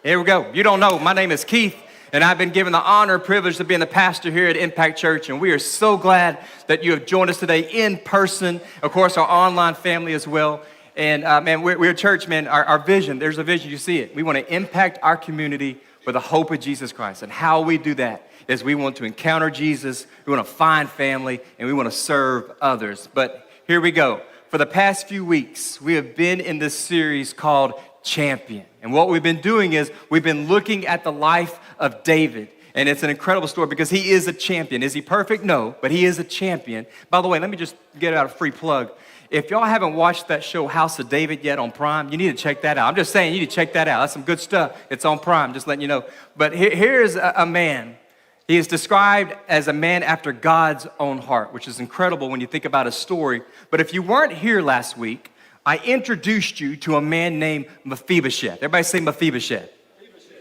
Here we go. You don't know, my name is Keith, and I've been given the honor and privilege of being the pastor here at Impact Church, and we are so glad that you have joined us today in person, of course, our online family as well. And man, we're a church, man, our vision, there's a vision, you see it. We want to impact our community with the hope of Jesus Christ, and how we do that is we want to encounter Jesus, we want to find family, and we want to serve others. But here we go. For the past few weeks, we have been in this series called Champion. And what we've been doing is we've been looking at the life of David. And it's an incredible story because he is a champion. Is he perfect? No, but he is a champion. By the way, let me just get out a free plug. If y'all haven't watched that show House of David yet on Prime, you need to check that out. I'm just saying, you need to check that out. That's some good stuff. It's on Prime, just letting you know. But here's a man. He is described as a man after God's own heart, which is incredible when you think about his story. But if you weren't here last week, I introduced you to a man named Mephibosheth. Everybody say Mephibosheth.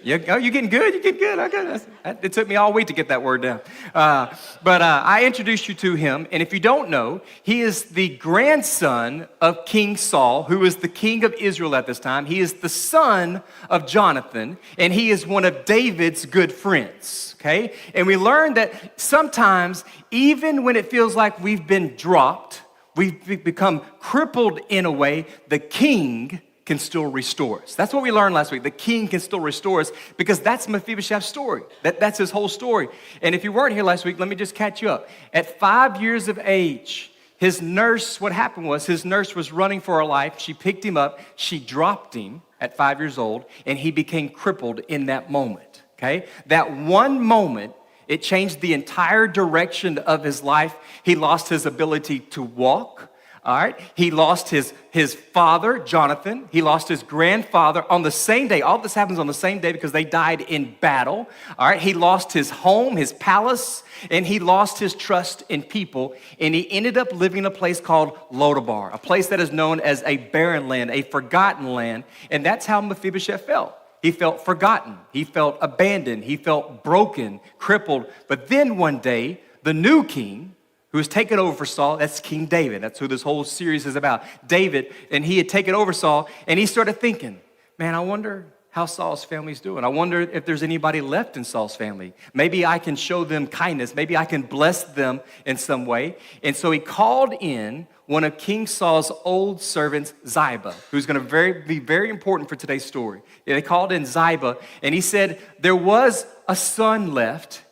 You're getting good. You're getting good. Okay. It took me all week to get that word down. But I introduced you to him. And if you don't know, he is the grandson of King Saul, who is the king of Israel at this time. He is the son of Jonathan, and he is one of David's good friends. Okay? And we learned that sometimes, even when it feels like we've been dropped, we've become crippled in a way, the king can still restore us. That's what we learned last week. The king can still restore us because that's Mephibosheth's story. That's his whole story. And if you weren't here last week, let me just catch you up. At 5 years of age, his nurse, what happened was his nurse was running for her life. She picked him up. She dropped him at 5 years old, and he became crippled in that moment. Okay? That one moment, it changed the entire direction of his life. He lost his ability to walk. All right. He lost his father, Jonathan. He lost his grandfather on the same day. All this happens on the same day because they died in battle. All right. He lost his home, his palace, and he lost his trust in people. And he ended up living in a place called Lodabar, a place that is known as a barren land, a forgotten land. And that's how Mephibosheth felt. He felt forgotten. He felt abandoned. He felt broken, crippled. But then one day, the new king, who was taken over for Saul, that's King David. That's who this whole series is about. David, and he had taken over Saul, and he started thinking, man, I wonder how Saul's family's doing. I wonder if there's anybody left in Saul's family. Maybe I can show them kindness. Maybe I can bless them in some way. And so he called in one of King Saul's old servants, Ziba, who's going to be very important for today's story. They called in Ziba, and he said, there was a son left.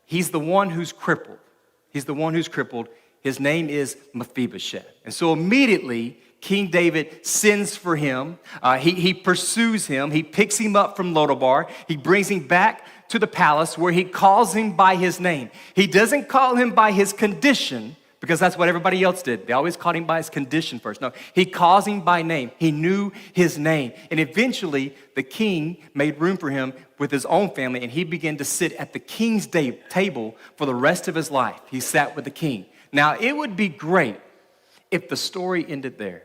He's the one who's crippled. He's the one who's crippled. His name is Mephibosheth. And so immediately, King David sends for him. He pursues him. He picks him up from Lodabar. He brings him back to the palace where he calls him by his name. He doesn't call him by his condition because that's what everybody else did. They always called him by his condition first. No, he calls him by name. He knew his name. And eventually, the king made room for him with his own family, and he began to sit at the king's table for the rest of his life. He sat with the king. Now, it would be great if the story ended there,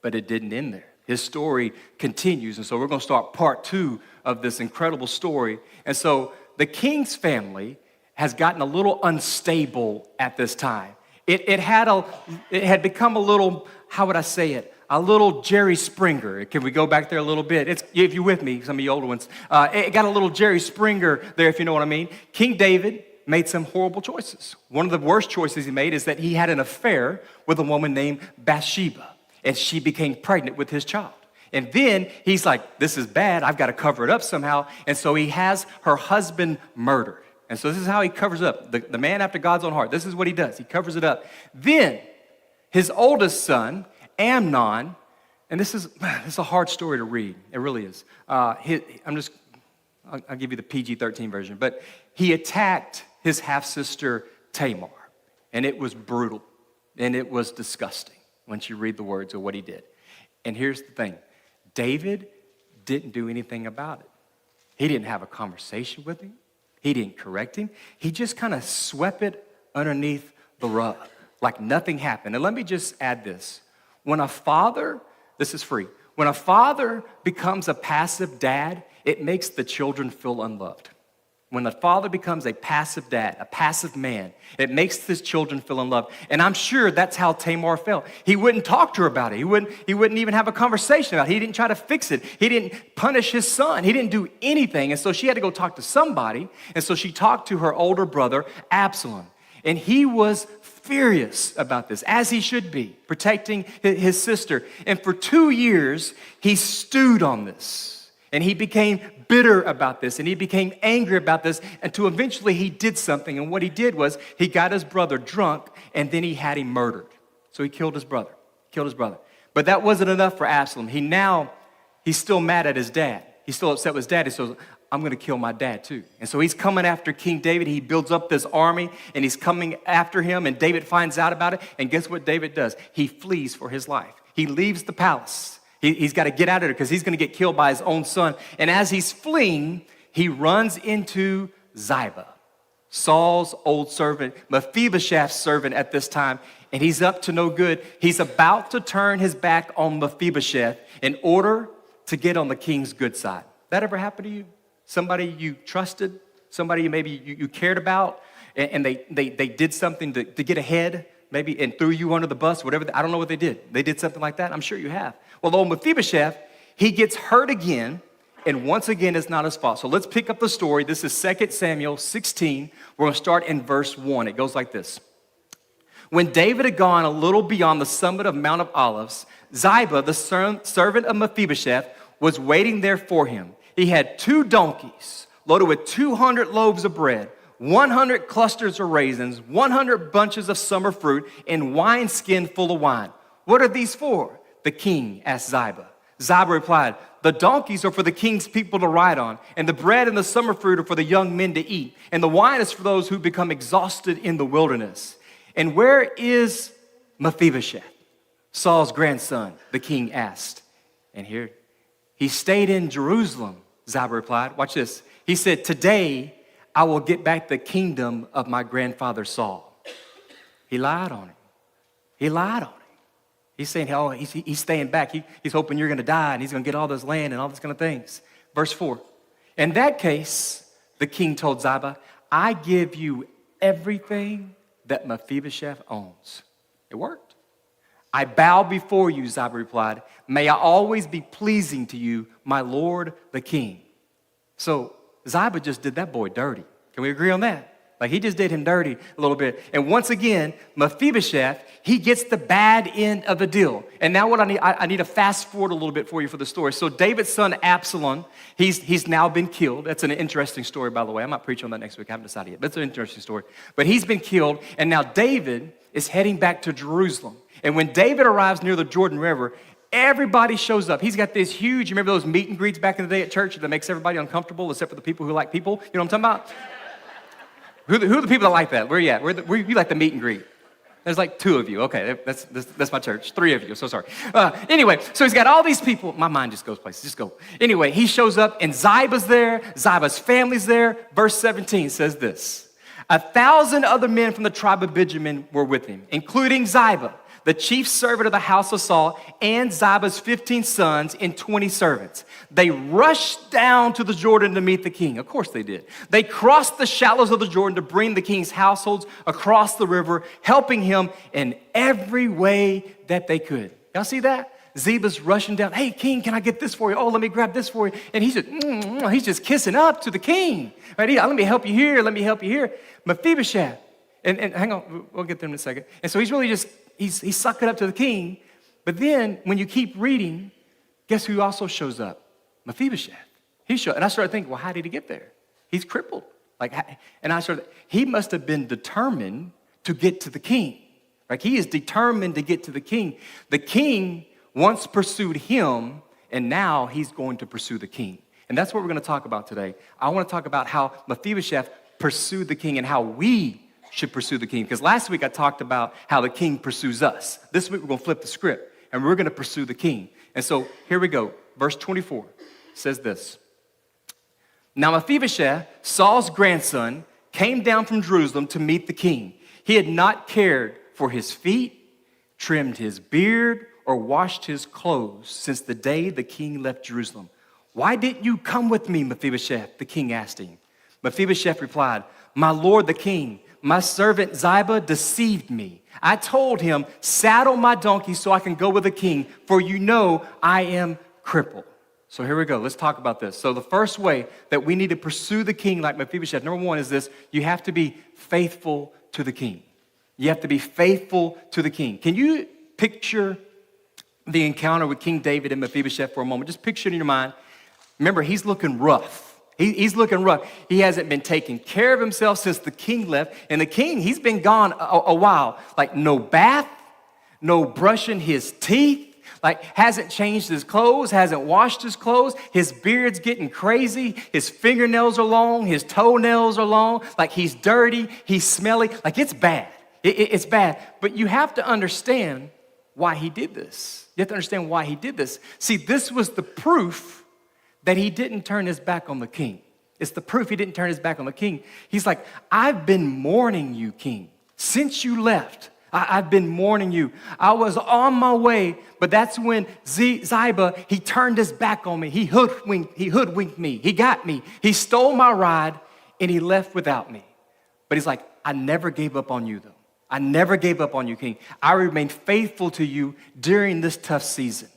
but it didn't end there. His story continues, and so we're going to start part 2 of this incredible story. And so the king's family has gotten a little unstable at this time. It had become a little, how would I say it? A little Jerry Springer. Can we go back there a little bit? If you're with me, some of you older ones, it got a little Jerry Springer there, if you know what I mean. King David made some horrible choices. One of the worst choices he made is that he had an affair with a woman named Bathsheba, and she became pregnant with his child. And then he's like, this is bad. I've got to cover it up somehow. And so he has her husband murdered. And so this is how he covers up. The man after God's own heart. This is what he does. He covers it up. Then his oldest son, Amnon, and this is a hard story to read. It really is. I'll give you the PG-13 version. But he attacked his half-sister Tamar. And it was brutal. And it was disgusting once you read the words of what he did. And here's the thing. David didn't do anything about it. He didn't have a conversation with him. He didn't correct him. He just kind of swept it underneath the rug like nothing happened. And let me just add this. When a father, this is free, when a father becomes a passive dad, it makes the children feel unloved. when the father becomes a passive dad, a passive man, it makes his children feel in love. And I'm sure that's how Tamar felt. He wouldn't talk to her about it. He wouldn't even have a conversation about it. He didn't try to fix it. He didn't punish his son. He didn't do anything. And so she had to go talk to somebody. And so she talked to her older brother, Absalom. And he was furious about this, as he should be, protecting his sister. And for 2 years, he stewed on this. And he became bitter about this, and he became angry about this, until eventually he did something. And what he did was he got his brother drunk, and then he had him murdered. So he killed his brother, But that wasn't enough for Absalom. He's still mad at his dad. He's still upset with his dad. He says, I'm going to kill my dad too. And so he's coming after King David. He builds up this army, and he's coming after him, and David finds out about it. And guess what David does? He flees for his life. He leaves the palace. He's got to get out of there because he's going to get killed by his own son. And as he's fleeing, he runs into Ziba, Saul's old servant, Mephibosheth's servant at this time, and he's up to no good. He's about to turn his back on Mephibosheth in order to get on the king's good side. That ever happened to you? Somebody you trusted, somebody maybe you cared about, and they did something to get ahead, maybe, and threw you under the bus, whatever. I don't know what they did. They did something like that. I'm sure you have. Well, old Mephibosheth, he gets hurt again, and once again, it's not his fault. So let's pick up the story. This is 2 Samuel 16. We're going to start in verse 1. It goes like this. When David had gone a little beyond the summit of Mount of Olives, Ziba, the servant of Mephibosheth, was waiting there for him. He had 2 donkeys loaded with 200 loaves of bread, 100 clusters of raisins, 100 bunches of summer fruit, and wineskin full of wine. What are these for? The king asked Ziba. Ziba replied, the donkeys are for the king's people to ride on, and the bread and the summer fruit are for the young men to eat, and the wine is for those who become exhausted in the wilderness. And where is Mephibosheth, Saul's grandson? The king asked. And here, he stayed in Jerusalem, Ziba replied. Watch this. He said, today I will get back the kingdom of my grandfather Saul. He lied on him. He's saying, oh, he's staying back. He's hoping you're going to die, and he's going to get all this land and all these kind of things. Verse 4. In that case, the king told Ziba, I give you everything that Mephibosheth owns. It worked. I bow before you, Ziba replied. May I always be pleasing to you, my lord the king. So Ziba just did that boy dirty. Can we agree on that? Like, he just did him dirty a little bit. And once again, Mephibosheth, he gets the bad end of the deal. And now what I need to fast forward a little bit for you for the story. So David's son Absalom, he's now been killed. That's an interesting story, by the way. I might preach on that next week. I haven't decided yet. But it's an interesting story. But he's been killed, and now David is heading back to Jerusalem. And when David arrives near the Jordan River, everybody shows up. He's got this huge, you remember those meet and greets back in the day at church that makes everybody uncomfortable except for the people who like people? You know what I'm talking about? Who are the people that like that? Where are you at? Where you like the meet and greet? There's like 2 of you. Okay, that's my church. 3 of you, so sorry. Anyway, so he's got all these people. My mind just goes places. Just go. Anyway, he shows up, and Ziba's there. Ziba's family's there. Verse 17 says this. 1,000 other men from the tribe of Benjamin were with him, including Ziba, the chief servant of the house of Saul, and Ziba's 15 sons and 20 servants. They rushed down to the Jordan to meet the king. Of course they did. They crossed the shallows of the Jordan to bring the king's households across the river, helping him in every way that they could. Y'all see that? Ziba's rushing down. Hey, king, can I get this for you? Oh, let me grab this for you. And he's just kissing up to the king. Right? Let me help you here. Let me help you here. Mephibosheth. And hang on, we'll get there in a second. And so he's really just, he's sucking up to the king. But then when you keep reading, guess who also shows up? Mephibosheth. And I started thinking, well, how did he get there? He's crippled. He must have been determined to get to the king. Like, he is determined to get to the king. The king once pursued him, and now he's going to pursue the king. And that's what we're going to talk about today. I want to talk about how Mephibosheth pursued the king and how we should pursue the king. Because last week I talked about how the king pursues us. This week we're going to flip the script, and we're going to pursue the king. And so here we go. Verse 24 says this. Now Mephibosheth, Saul's grandson, came down from Jerusalem to meet the king. He had not cared for his feet, trimmed his beard, or washed his clothes since the day the king left Jerusalem. Why didn't you come with me, Mephibosheth? The king asked him. Mephibosheth replied, "My lord the king, my servant Ziba deceived me. I told him, 'Saddle my donkey so I can go with the king, for you know I am crippled.'" So here we go. Let's talk about this. So the first way that we need to pursue the king like Mephibosheth, number one is this: you have to be faithful to the king. You have to be faithful to the king. Can you picture the encounter with King David and Mephibosheth for a moment? Just picture it in your mind. Remember, he's looking rough. He's looking rough. He hasn't been taking care of himself since the king left. And the king, he's been gone a while. Like no bath, no brushing his teeth. Like hasn't changed his clothes, hasn't washed his clothes. His beard's getting crazy. His fingernails are long. His toenails are long. Like he's dirty. He's smelly. Like it's bad. It's bad. But you have to understand why he did this. You have to understand why he did this. See, this was the proof that he didn't turn his back on the king. It's the proof he didn't turn his back on the king. He's like, "I've been mourning you, king, since you left. I've been mourning you. I was on my way, but that's when Ziba, he turned his back on me. He hoodwinked me. He got me. He stole my ride, and he left without me." But he's like, "I never gave up on you, though. I never gave up on you, king. I remained faithful to you during this tough season."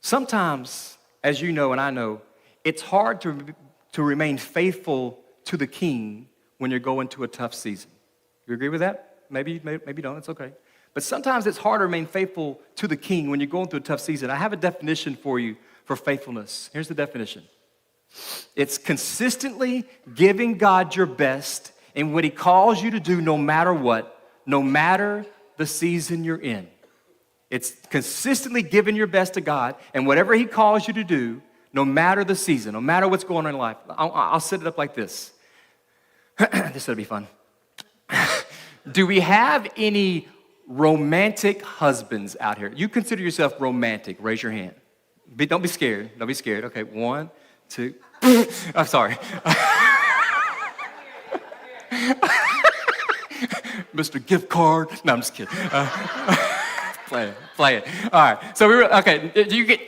Sometimes, as you know and I know, it's hard to remain faithful to the king when you're going through a tough season. You agree with that? Maybe don't. It's okay. But sometimes it's hard to remain faithful to the king when you're going through a tough season. I have a definition for you for faithfulness. Here's the definition. It's consistently giving God your best in what he calls you to do no matter what, no matter the season you're in. It's consistently giving your best to God and whatever he calls you to do, no matter the season, no matter what's going on in life. I'll set it up like this. This will be fun. Do we have any romantic husbands out here? You consider yourself romantic. Raise your hand. Don't be scared. Don't be scared. Okay, 1, 2. I'm sorry. Mr. Gift Card. No, I'm just kidding. Play it. All right. So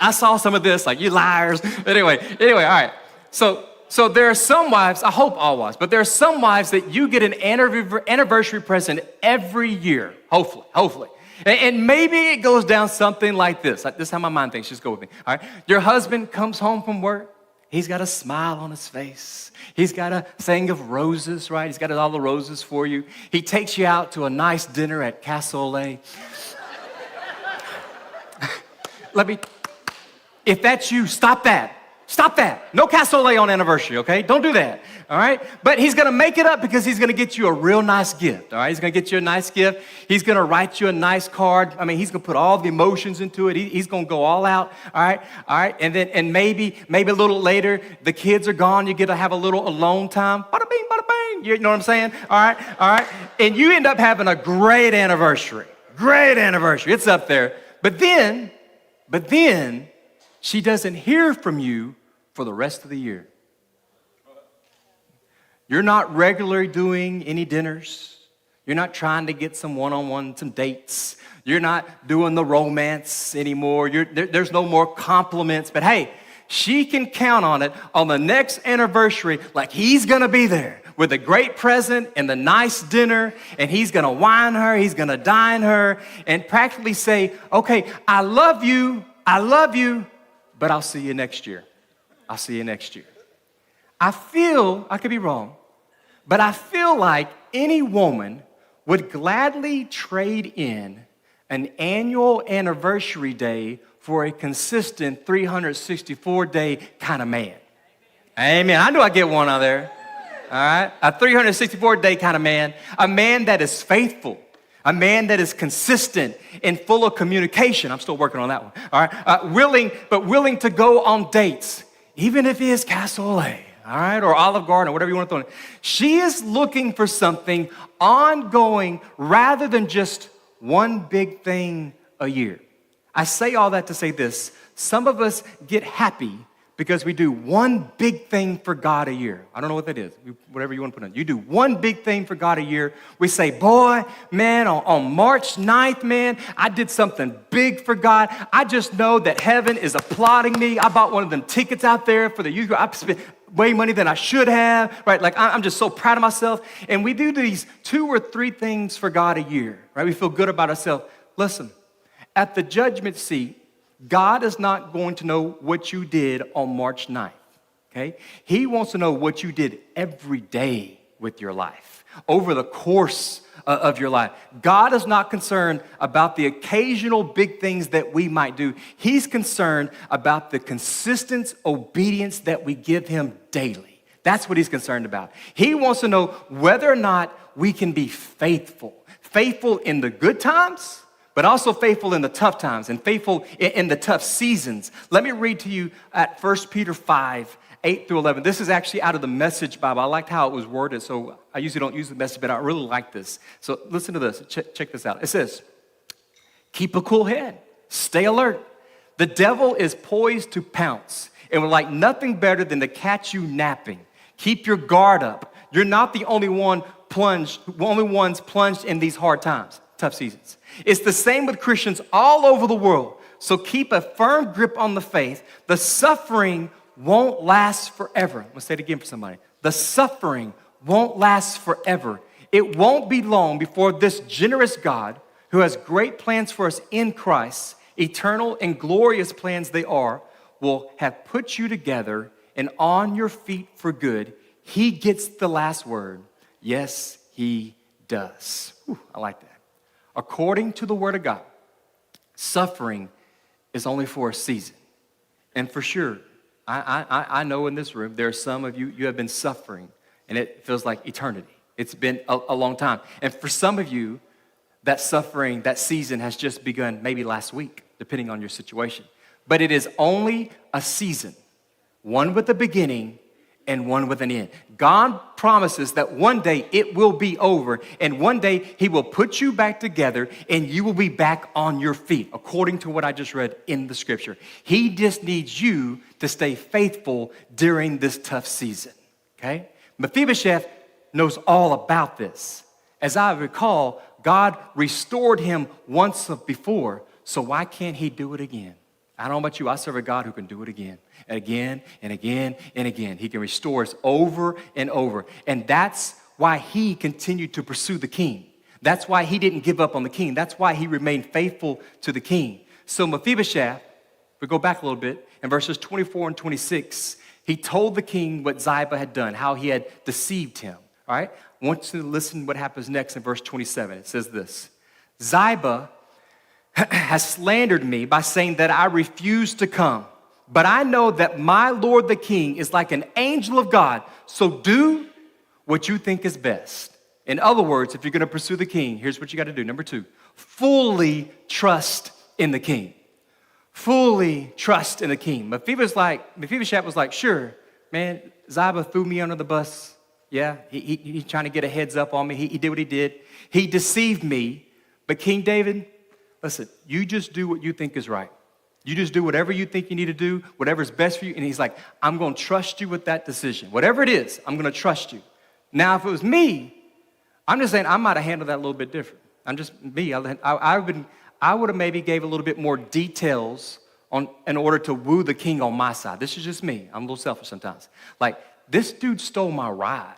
I saw some of this, like, you liars. Anyway, all right. So there are some wives, I hope all wives, but there are some wives that you get an anniversary present every year, hopefully. And maybe it goes down something like this. This is how my mind thinks. Just go with me. All right. Your husband comes home from work. He's got a smile on his face. He's got a thing of roses, right? He's got all the roses for you. He takes you out to a nice dinner at Cassoulet. If that's you, stop that. Stop that. No cassoulet on anniversary, okay? Don't do that, all right? But he's going to make it up because he's going to get you a real nice gift, all right? He's going to get you a nice gift. He's going to write you a nice card. I mean, he's going to put all the emotions into it. He's going to go all out, all right? And maybe a little later, the kids are gone. You get to have a little alone time. Bada bing, bada bing. You know what I'm saying? All right? And you end up having a great anniversary. Great anniversary. It's up there. But then, she doesn't hear from you for the rest of the year. You're not regularly doing any dinners. You're not trying to get some one-on-one, some dates. You're not doing the romance anymore. There's no more compliments. But hey, she can count on it on the next anniversary, like he's going to be there with a great present and the nice dinner, and he's going to wine her, he's going to dine her, and practically say, "Okay, I love you, but I'll see you next year. I'll see you next year." I could be wrong, but I feel like any woman would gladly trade in an annual anniversary day for a consistent 364-day kind of man. Amen. I knew I'd get one out there. All right? A 364-day kind of man. A man that is faithful. A man that is consistent and full of communication. I'm still working on that one. All right? Willing to go on dates, even if he is cassoulet, all right, or Olive Garden, or whatever you want to throw in. She is looking for something ongoing rather than just one big thing a year. I say all that to say this. Some of us get happy because we do one big thing for God a year. I don't know what that is, whatever you want to put in. You do one big thing for God a year. We say, boy, man, on March 9th, man, I did something big for God. I just know that heaven is applauding me. I bought one of them tickets out there for the youth group. way money than I should have, right? Like, I'm just so proud of myself. And we do these 2 or 3 things for God a year, right? We feel good about ourselves. Listen, at the judgment seat, God is not going to know what you did on March 9th, okay? He wants to know what you did every day with your life, over the course of your life. God is not concerned about the occasional big things that we might do. He's concerned about the consistent obedience that we give him daily. That's what he's concerned about. He wants to know whether or not we can be faithful. Faithful in the good times, but also faithful in the tough times and faithful in the tough seasons. Let me read to you at 1 Peter 5, 8 through 11. This is actually out of the Message Bible. I liked how it was worded, so I usually don't use the Message, but I really like this. So listen to this. Check this out. It says, keep a cool head. Stay alert. The devil is poised to pounce and would like nothing better than to catch you napping. Keep your guard up. You're not the only ones plunged in these hard times, tough seasons. It's the same with Christians all over the world. So keep a firm grip on the faith. The suffering won't last forever. I'm going to say it again for somebody. The suffering won't last forever. It won't be long before this generous God, who has great plans for us in Christ, eternal and glorious plans they are, will have put you together and on your feet for good. He gets the last word. Yes, he does. Whew, I like that. According to the word of God, suffering is only for a season. And for sure, I know in this room, there are some of you have been suffering, and it feels like eternity. It's been a long time. And for some of you, that suffering, that season has just begun maybe last week, depending on your situation. But it is only a season, one with a beginning and one with an end. God promises that one day it will be over, and one day he will put you back together and you will be back on your feet, according to what I just read in the scripture. He just needs you to stay faithful during this tough season, okay? Mephibosheth knows all about this. As I recall, God restored him once before, so why can't he do it again? I don't know about you, I serve a God who can do it again and again and again and again. He can restore us over and over. And that's why he continued to pursue the king. That's why he didn't give up on the king. That's why he remained faithful to the king. So Mephibosheth, we go back a little bit, in verses 24 and 26, he told the king what Ziba had done, how he had deceived him. All right? I want you to listen to what happens next in verse 27. It says this, Ziba has slandered me by saying that I refuse to come. But I know that my Lord the king is like an angel of God. So do what you think is best. In other words, if you're going to pursue the king, here's what you got to do. Number 2, fully trust in the king. Fully trust in the king. Mephibosheth was like, sure, man, Ziba threw me under the bus. Yeah, he's trying to get a heads up on me. He did what he did. He deceived me. But King David, listen, you just do what you think is right. You just do whatever you think you need to do, whatever's best for you. And he's like, I'm going to trust you with that decision. Whatever it is, I'm going to trust you. Now, if it was me, I'm just saying I might have handled that a little bit different. I'm just me. I would have maybe gave a little bit more details in order to woo the king on my side. This is just me. I'm a little selfish sometimes. Like, this dude stole my ride.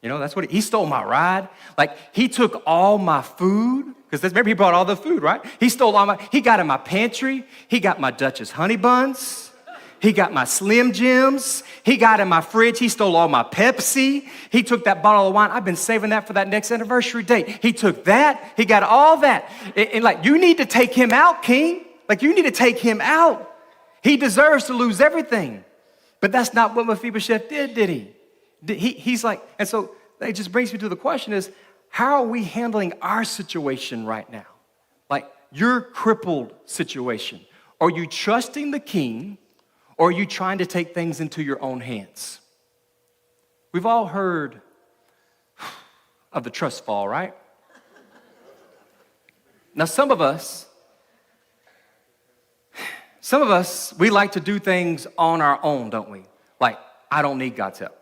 You know, that's what he stole my ride. Like, he took all my food, because remember he brought all the food, right? He got in my pantry. He got my Duchess honey buns. He got my Slim Jims. He got in my fridge. He stole all my Pepsi. He took that bottle of wine. I've been saving that for that next anniversary date. He took that. He got all that. And like, you need to take him out, king. Like, you need to take him out. He deserves to lose everything. But that's not what Mephibosheth did he? He's like, and so it just brings me to the question is, how are we handling our situation right now? Like your crippled situation. Are you trusting the king, or are you trying to take things into your own hands? We've all heard of the trust fall, right? Now, some of us, we like to do things on our own, don't we? Like, I don't need God's help.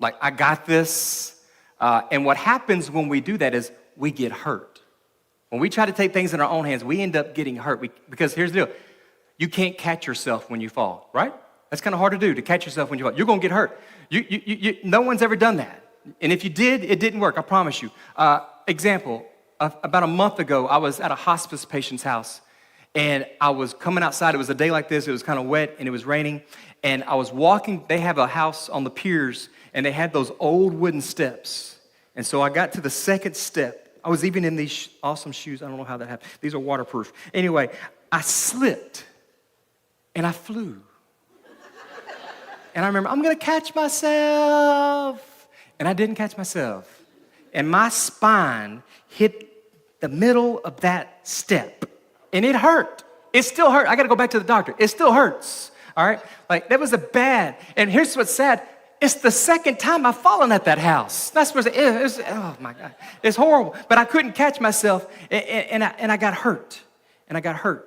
Like, I got this. And what happens when we do that is we get hurt. When we try to take things in our own hands, we end up getting hurt. Because here's the deal. You can't catch yourself when you fall, right? That's kind of hard to do, to catch yourself when you fall. You're going to get hurt. No one's ever done that. And if you did, it didn't work, I promise you. Example, about a month ago, I was at a hospice patient's house, and I was coming outside. It was a day like this. It was kind of wet, and it was raining. And I was walking. They have a house on the piers, and they had those old wooden steps. And so I got to the second step. I was even in these awesome shoes. I don't know how that happened. These are waterproof. Anyway, I slipped, and I flew. And I remember, I'm going to catch myself. And I didn't catch myself. And my spine hit the middle of that step. And it hurt. It still hurt. I got to go back to the doctor. It still hurts. All right? Like, that was a bad. And here's what's sad. It's the second time I've fallen at that house. That's what oh my God. It's horrible. But I couldn't catch myself, and I got hurt. And I got hurt.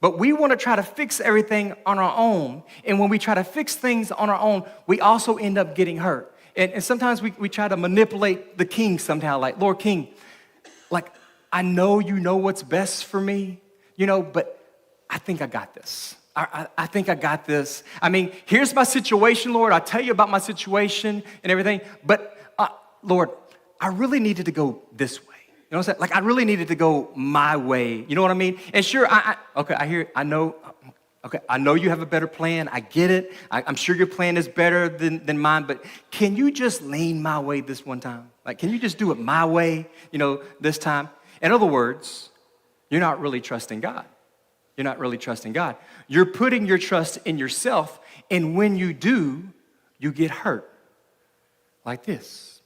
But we want to try to fix everything on our own. And when we try to fix things on our own, we also end up getting hurt. And sometimes we try to manipulate the king somehow, like, Lord King, like, I know you know what's best for me, but I think I got this. I think I got this. I mean, here's my situation, Lord. I'll tell you about my situation and everything. But, Lord, I really needed to go this way. You know what I'm saying? Like, I really needed to go my way. You know what I mean? And sure, okay, I hear it. I know you have a better plan. I get it. I'm sure your plan is better than mine. But can you just lean my way this one time? Like, can you just do it my way, this time? In other words, you're not really trusting God. You're not really trusting God. You're putting your trust in yourself, and when you do, you get hurt. Like this.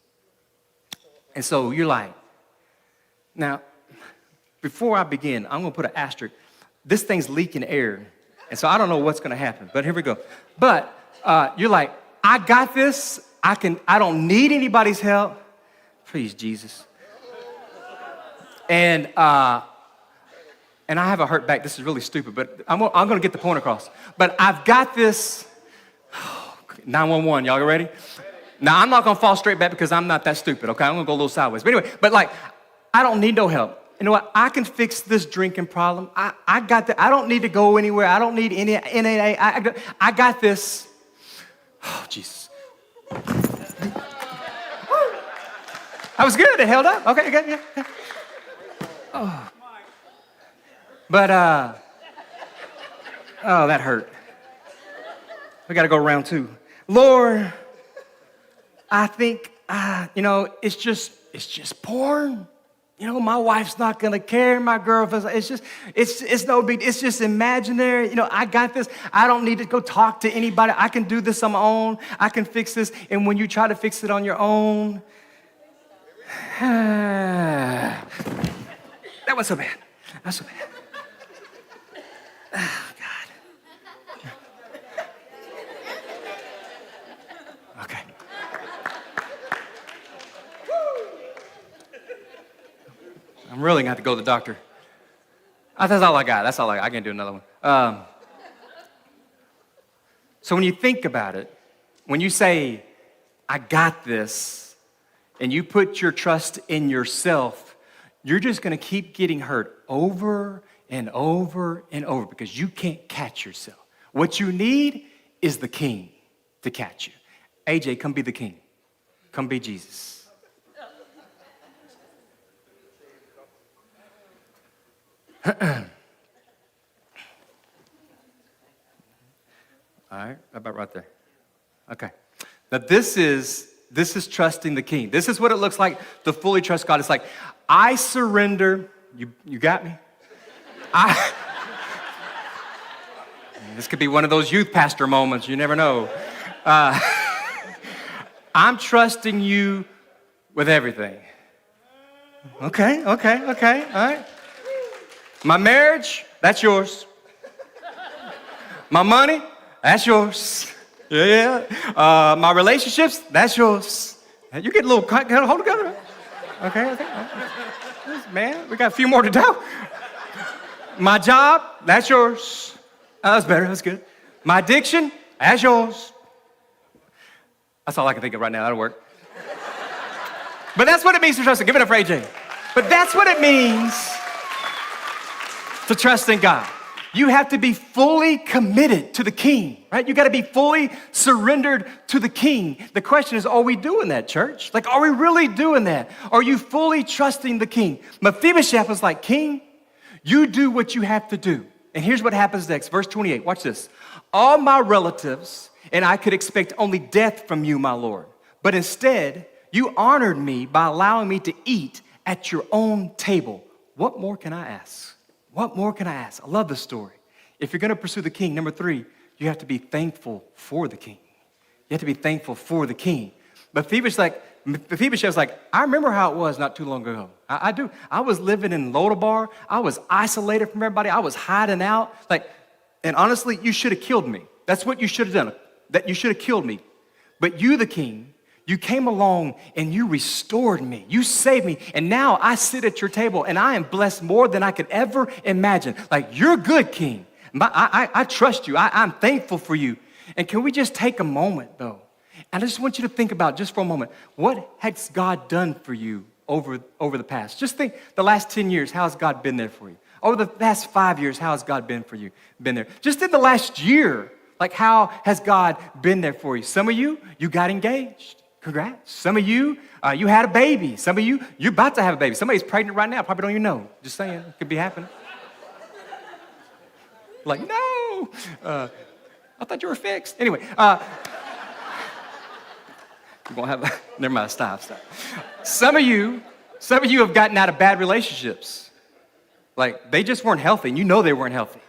And so you're like, now, before I begin, I'm going to put an asterisk. This thing's leaking air, and so I don't know what's going to happen, but here we go. But you're like, I got this. I don't need anybody's help. Please, Jesus. And I have a hurt back. This is really stupid, but I'm going to get the point across. But I've got this. 911, y'all ready? Now, I'm not going to fall straight back because I'm not that stupid, okay? I'm going to go a little sideways. But anyway, I don't need no help. You know what? I can fix this drinking problem. I got that. I don't need to go anywhere. I don't need any NAA. I got this. Oh, Jesus. That was good. It held up. Okay, good. Yeah. Oh. But, that hurt. We got to go round two. Lord, I think, it's just porn. My wife's not going to care. My girlfriend, it's no big, it's just imaginary. I got this. I don't need to go talk to anybody. I can do this on my own. I can fix this. And when you try to fix it on your own, that was so bad. That's so bad. Oh, God. Okay. I'm really going to have to go to the doctor. That's all I got. I can't do another one. So when you think about it, when you say, I got this, and you put your trust in yourself, you're just going to keep getting hurt over and over and over because you can't catch yourself. What you need is the king to catch you. AJ, come be the king. Come be Jesus. All right, about right there. Okay. Now this is trusting the king. This is what it looks like to fully trust God. It's like, I surrender. You got me? This could be one of those youth pastor moments. You never know. I'm trusting you with everything. Okay. All right. My marriage, that's yours. My money, that's yours. Yeah. My relationships, that's yours. You get a little, hold together. Okay. Man, we got a few more to do. My job, that's yours. Oh, that's better, that's good. My addiction, that's yours. That's all I can think of right now, that'll work. But that's what it means to trust him. Give it up for AJ. But that's what it means to trust in God. You have to be fully committed to the king, right? You got to be fully surrendered to the king. The question is, are we doing that, church? Like, are we really doing that? Are you fully trusting the king? Mephibosheth was like, king, you do what you have to do. And here's what happens next. Verse 28, watch this. All my relatives and I could expect only death from you, my Lord. But instead, you honored me by allowing me to eat at your own table. What more can I ask? What more can I ask? I love this story. If you're going to pursue the king, number 3, you have to be thankful for the king. You have to be thankful for the king. Mephibosheth was like, I remember how it was not too long ago. I do. I was living in Lodabar. I was isolated from everybody. I was hiding out. And honestly, you should have killed me. That's what you should have done. That you should have killed me. But you, the king, you came along and you restored me. You saved me. And now I sit at your table and I am blessed more than I could ever imagine. Like, you're good, king. I trust you. I'm thankful for you. And can we just take a moment, though? And I just want you to think about, just for a moment, what has God done for you over the past? Just think the last 10 years, how has God been there for you? Over the past 5 years, how has God been for you? Been there. Just in the last year, like, how has God been there for you? Some of you got engaged. Congrats. Some of you, you had a baby. Some of you, you're about to have a baby. Somebody's pregnant right now. Probably don't even know. Just saying. It could be happening. Like, no. I thought you were fixed. Anyway. We're going to have never mind. Stop. Some of you have gotten out of bad relationships. Like, they just weren't healthy, and you know they weren't healthy.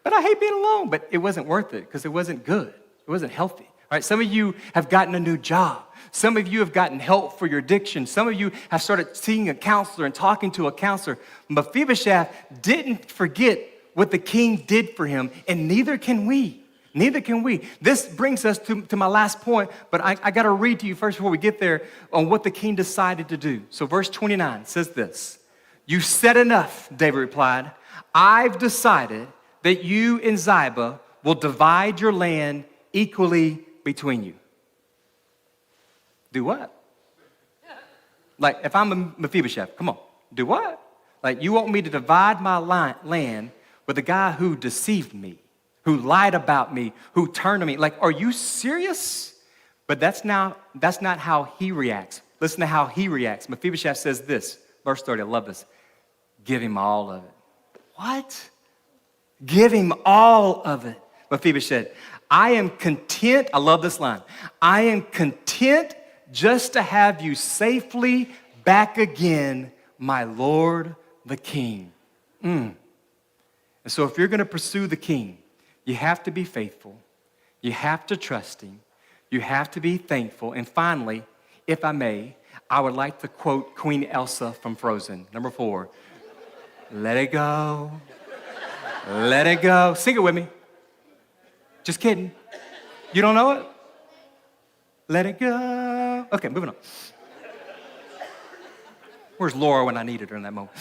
But I hate being alone. But it wasn't worth it because it wasn't good. It wasn't healthy. All right, some of you have gotten a new job. Some of you have gotten help for your addiction. Some of you have started seeing a counselor and talking to a counselor. Mephibosheth didn't forget what the king did for him, and neither can we. Neither can we. This brings us to my last point, but I got to read to you first before we get there on what the king decided to do. So verse 29 says this. You said enough, David replied. I've decided that you and Ziba will divide your land equally between you. Do what? Like, if I'm a Mephibosheth, come on, do what? Like, you want me to divide my land with a guy who deceived me, who lied about me, who turned on me? Like, are you serious? But that's not how he reacts. Listen to how he reacts. Mephibosheth says this, verse 30, I love this. Give him all of it. What? Give him all of it. Mephibosheth, I am content, I love this line, I am content just to have you safely back again, my Lord the King. And so if you're going to pursue the King, you have to be faithful, you have to trust him, you have to be thankful, and finally, if I may, I would like to quote Queen Elsa from Frozen, number 4. Let it go, let it go. Sing it with me. Just kidding. You don't know it? Let it go. Okay, moving on. Where's Laura when I needed her in that moment?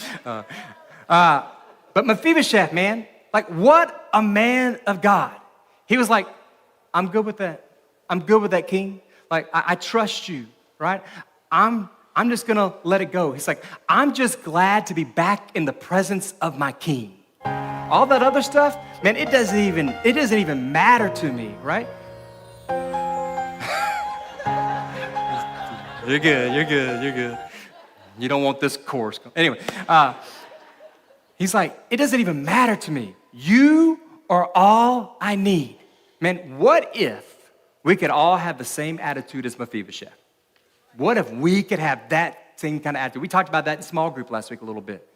But Mephibosheth, man, like, what a man of God. He was like, I'm good with that. I'm good with that, king. Like, I trust you, right? I'm just going to let it go. He's like, I'm just glad to be back in the presence of my king. All that other stuff, man, it doesn't even matter to me, right? You're good. You don't want this chorus. Anyway, he's like, it doesn't even matter to me. You are all I need. Man, what if we could all have the same attitude as Mephibosheth? What if we could have that same kind of attitude? We talked about that in small group last week a little bit.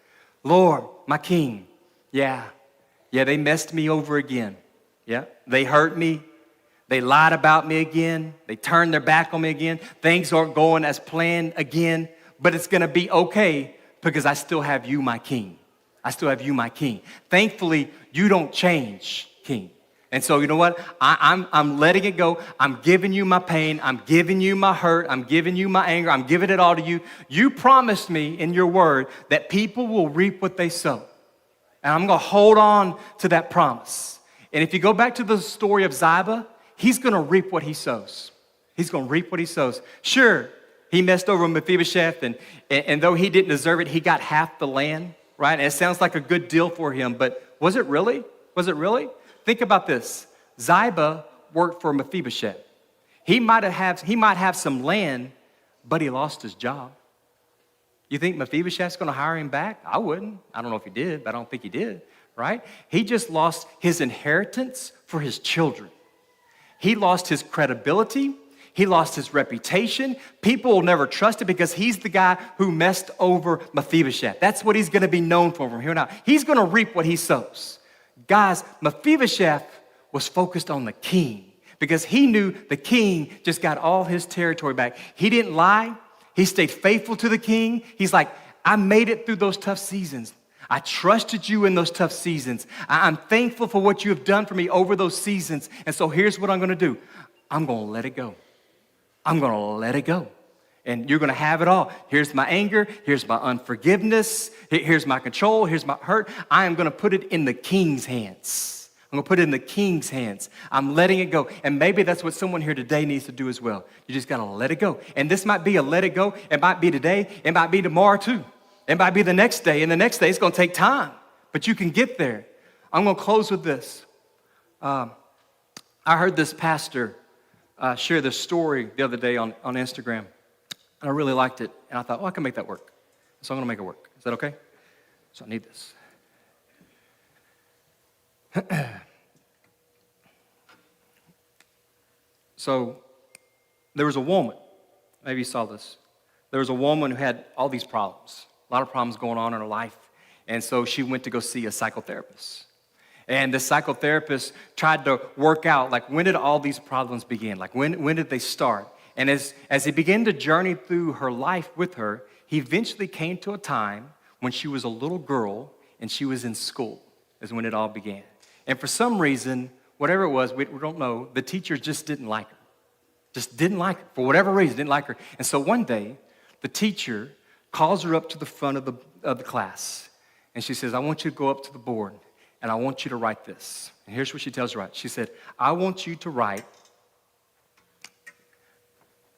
Lord, my king, yeah, they messed me over again. Yeah, they hurt me. They lied about me again. They turned their back on me again. Things aren't going as planned again, but it's going to be okay because I still have you, my king. I still have you, my king. Thankfully, you don't change, king. And so, you know what? I'm letting it go. I'm giving you my pain. I'm giving you my hurt. I'm giving you my anger. I'm giving it all to you. You promised me in your word that people will reap what they sow. And I'm going to hold on to that promise. And if you go back to the story of Ziba, he's going to reap what he sows. He's going to reap what he sows. Sure, he messed over Mephibosheth, and though he didn't deserve it, he got half the land, right? And it sounds like a good deal for him, but was it really? Was it really? Think about this. Ziba worked for Mephibosheth. He might have some land, but he lost his job. You think Mephibosheth's going to hire him back? I wouldn't. I don't know if he did, but I don't think he did, right? He just lost his inheritance for his children. He lost his credibility. He lost his reputation. People will never trust him because he's the guy who messed over Mephibosheth. That's what he's going to be known for from here on out. He's going to reap what he sows. Guys, Mephibosheth was focused on the king because he knew the king just got all his territory back. He didn't lie. He stayed faithful to the king. He's like, I made it through those tough seasons. I trusted you in those tough seasons. I'm thankful for what you have done for me over those seasons. And so here's what I'm going to do. I'm going to let it go. I'm going to let it go. And you're going to have it all. Here's my anger. Here's my unforgiveness. Here's my control. Here's my hurt. I am going to put it in the king's hands. I'm going to put it in the king's hands. I'm letting it go. And maybe that's what someone here today needs to do as well. You just got to let it go. And this might be a let it go. It might be today. It might be tomorrow too. It might be the next day. And the next day, it's going to take time. But you can get there. I'm going to close with this. I heard this pastor share this story the other day on Instagram. And I really liked it. And I thought, I can make that work. So I'm going to make it work. Is that okay? So I need this. So there was a woman, maybe you saw this. There was a woman who had all these problems, a lot of problems going on in her life. And so she went to go see a psychotherapist. And the psychotherapist tried to work out, like, when did all these problems begin? Like, when did they start? And as he began to journey through her life with her, he eventually came to a time when she was a little girl and she was in school, is when it all began. And for some reason, whatever it was, we don't know, the teacher just didn't like her. Just didn't like her. For whatever reason, didn't like her. And so one day, the teacher calls her up to the front of the class. And she says, I want you to go up to the board, and I want you to write this. And here's what she tells her to write. She said, I want you to write,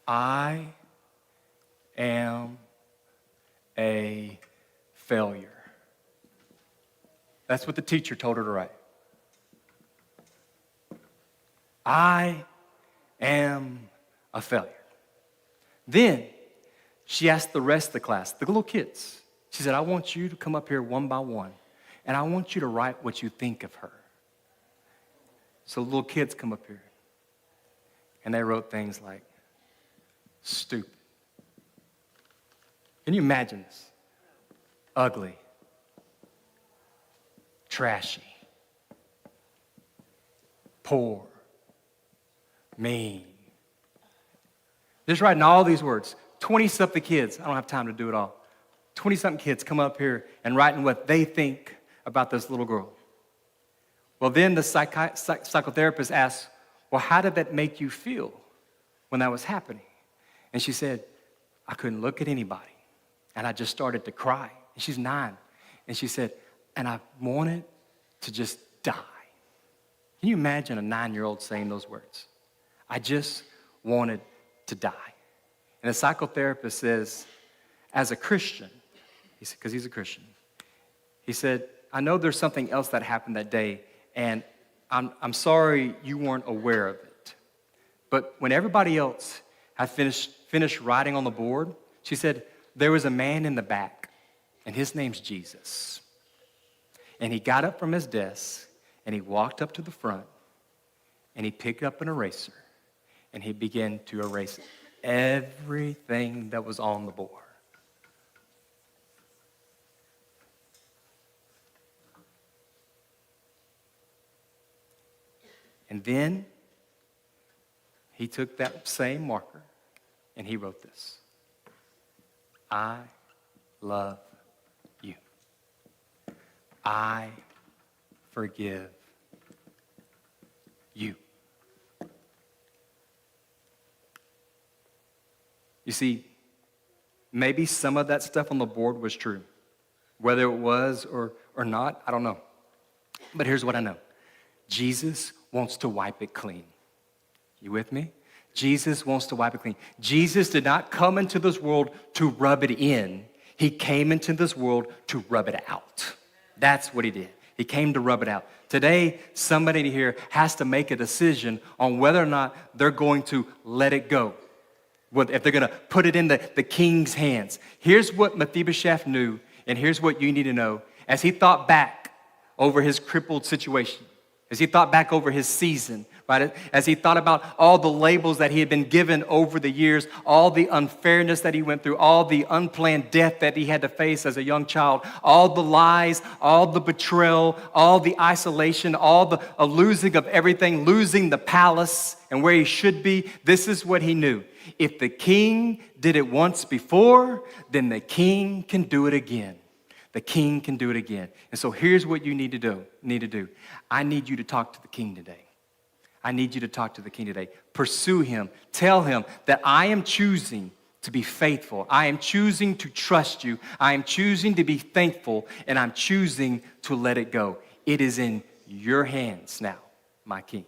I am a failure. That's what the teacher told her to write. I am a failure. Then she asked the rest of the class, the little kids, she said, I want you to come up here one by one, and I want you to write what you think of her. So the little kids come up here, and they wrote things like, stupid. Can you imagine this? Ugly. Trashy. Poor. Mean. Just writing all these words. 20-something kids. I don't have time to do it all. 20-something kids come up here and writing what they think about this little girl. Well, then the psychotherapist asks, well, how did that make you feel when that was happening? And she said, I couldn't look at anybody. And I just started to cry. And she's 9. And she said, and I wanted to just die. Can you imagine a 9-year-old saying those words? I just wanted to die. And the psychotherapist says, as a Christian, because he's a Christian, he said, I know there's something else that happened that day, and I'm sorry you weren't aware of it. But when everybody else had finished writing on the board, she said, there was a man in the back, and his name's Jesus. And he got up from his desk, and he walked up to the front, and he picked up an eraser, and he began to erase everything that was on the board. And then he took that same marker and he wrote this. I love you. I forgive you. You see, maybe some of that stuff on the board was true. Whether it was or not, I don't know. But here's what I know. Jesus wants to wipe it clean. You with me? Jesus wants to wipe it clean. Jesus did not come into this world to rub it in. He came into this world to rub it out. That's what he did. He came to rub it out. Today, somebody here has to make a decision on whether or not they're going to let it go, if they're going to put it in the king's hands. Here's what Mephibosheth knew, and here's what you need to know. As he thought back over his crippled situation, as he thought back over his season, right? As he thought about all the labels that he had been given over the years, all the unfairness that he went through, all the unplanned death that he had to face as a young child, all the lies, all the betrayal, all the isolation, all the losing of everything, losing the palace and where he should be. This is what he knew. If the king did it once before, then the king can do it again. The king can do it again. And so here's what you need to do. I need you to talk to the king today. I need you to talk to the king today. Pursue him. Tell him that I am choosing to be faithful. I am choosing to trust you. I am choosing to be thankful, and I'm choosing to let it go. It is in your hands now, my king.